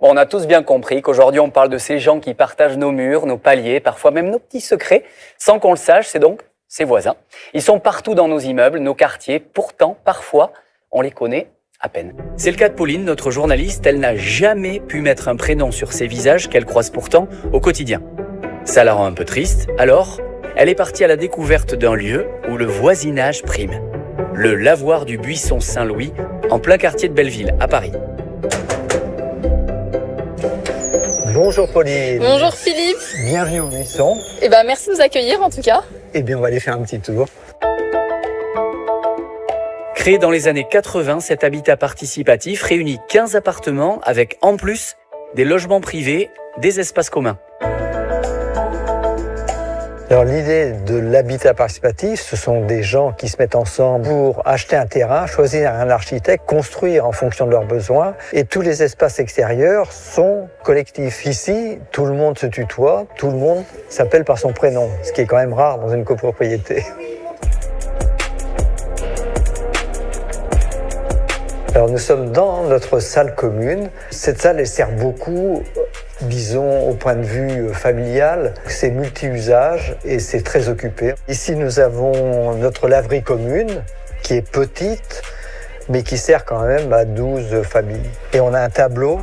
Bon, on a tous bien compris qu'aujourd'hui on parle de ces gens qui partagent nos murs, nos paliers, parfois même nos petits secrets, sans qu'on le sache, c'est donc ses voisins. Ils sont partout dans nos immeubles, nos quartiers, pourtant, parfois, on les connaît à peine. C'est le cas de Pauline, notre journaliste, elle n'a jamais pu mettre un prénom sur ces visages qu'elle croise pourtant au quotidien. Ça la rend un peu triste, alors elle est partie à la découverte d'un lieu où le voisinage prime. Le lavoir du Buisson Saint-Louis, en plein quartier de Belleville, à Paris. Bonjour Pauline. Bonjour Philippe. Bienvenue au Buisson. Merci de nous accueillir en tout cas. Eh bien, on va aller faire un petit tour. Créé dans les années 80, cet habitat participatif réunit 15 appartements avec en plus des logements privés, des espaces communs. Alors l'idée de l'habitat participatif, ce sont des gens qui se mettent ensemble pour acheter un terrain, choisir un architecte, construire en fonction de leurs besoins. Et tous les espaces extérieurs sont collectifs. Ici, tout le monde se tutoie, tout le monde s'appelle par son prénom, ce qui est quand même rare dans une copropriété. Alors nous sommes dans notre salle commune. Cette salle, elle sert beaucoup, disons, au point de vue familial. C'est multi-usage et c'est très occupé. Ici, nous avons notre laverie commune qui est petite, mais qui sert quand même à 12 familles. Et on a un tableau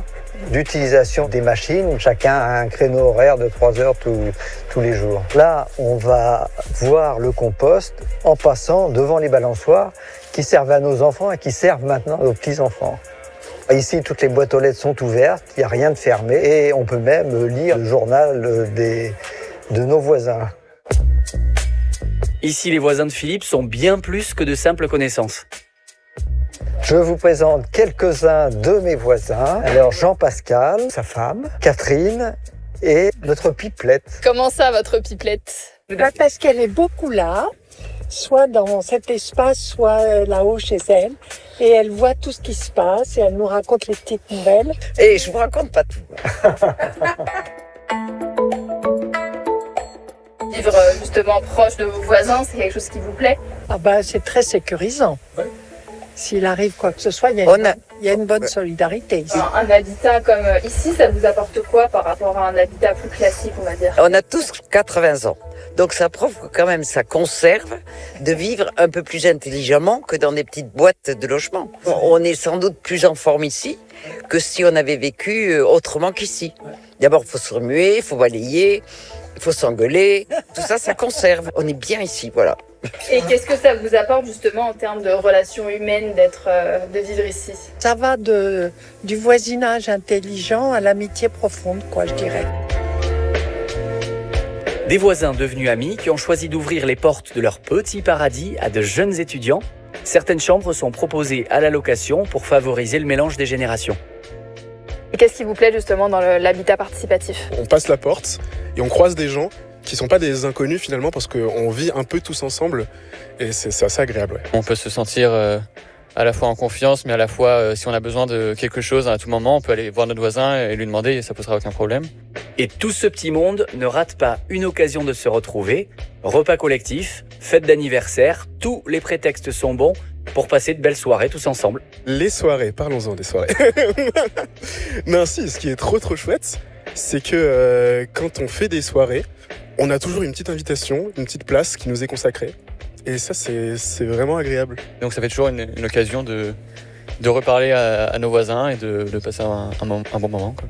d'utilisation des machines. Chacun a un créneau horaire de 3 heures tous les jours. Là, on va voir le compost en passant devant les balançoires qui servent à nos enfants et qui servent maintenant aux petits-enfants. Ici, toutes les boîtes aux lettres sont ouvertes, il n'y a rien de fermé et on peut même lire le journal de nos voisins. Ici, les voisins de Philippe sont bien plus que de simples connaissances. Je vous présente quelques-uns de mes voisins. Alors Jean-Pascal, sa femme, Catherine et notre pipelette. Comment ça, votre pipelette? Parce qu'elle est beaucoup là, soit dans cet espace, soit là-haut chez elle. Et elle voit tout ce qui se passe et elle nous raconte les petites nouvelles. Et je vous raconte pas tout. Vivre justement proche de vos voisins, c'est quelque chose qui vous plaît? C'est très sécurisant. S'il arrive quoi que ce soit, il y a une bonne solidarité ici. Un habitat comme ici, ça vous apporte quoi par rapport à un habitat plus classique, on va dire? On a tous 80 ans. Donc ça prouve que quand même ça conserve de vivre un peu plus intelligemment que dans des petites boîtes de logement. On est sans doute plus en forme ici que si on avait vécu autrement qu'ici. D'abord, il faut se remuer, il faut balayer, il faut s'engueuler. Tout ça, ça conserve. On est bien ici, voilà. Et qu'est-ce que ça vous apporte justement en termes de relations humaines de vivre ici? Ça va du voisinage intelligent à l'amitié profonde, je dirais. Des voisins devenus amis qui ont choisi d'ouvrir les portes de leur petit paradis à de jeunes étudiants. Certaines chambres sont proposées à la location pour favoriser le mélange des générations. Et qu'est-ce qui vous plaît justement dans l'habitat participatif? On passe la porte et on croise des gens qui ne sont pas des inconnus finalement parce qu'on vit un peu tous ensemble et c'est assez agréable. Ouais. On peut se sentir à la fois en confiance, mais à la fois si on a besoin de quelque chose à tout moment, on peut aller voir notre voisin et lui demander et ça posera aucun problème. Et tout ce petit monde ne rate pas une occasion de se retrouver. Repas collectifs, fêtes d'anniversaire, tous les prétextes sont bons pour passer de belles soirées tous ensemble. Les soirées, parlons-en des soirées. Non, si, ce qui est trop chouette, c'est que quand on fait des soirées, on a toujours une petite invitation, une petite place qui nous est consacrée. Et ça, c'est vraiment agréable. Donc ça fait toujours une occasion de reparler à nos voisins et de passer un bon moment, quoi.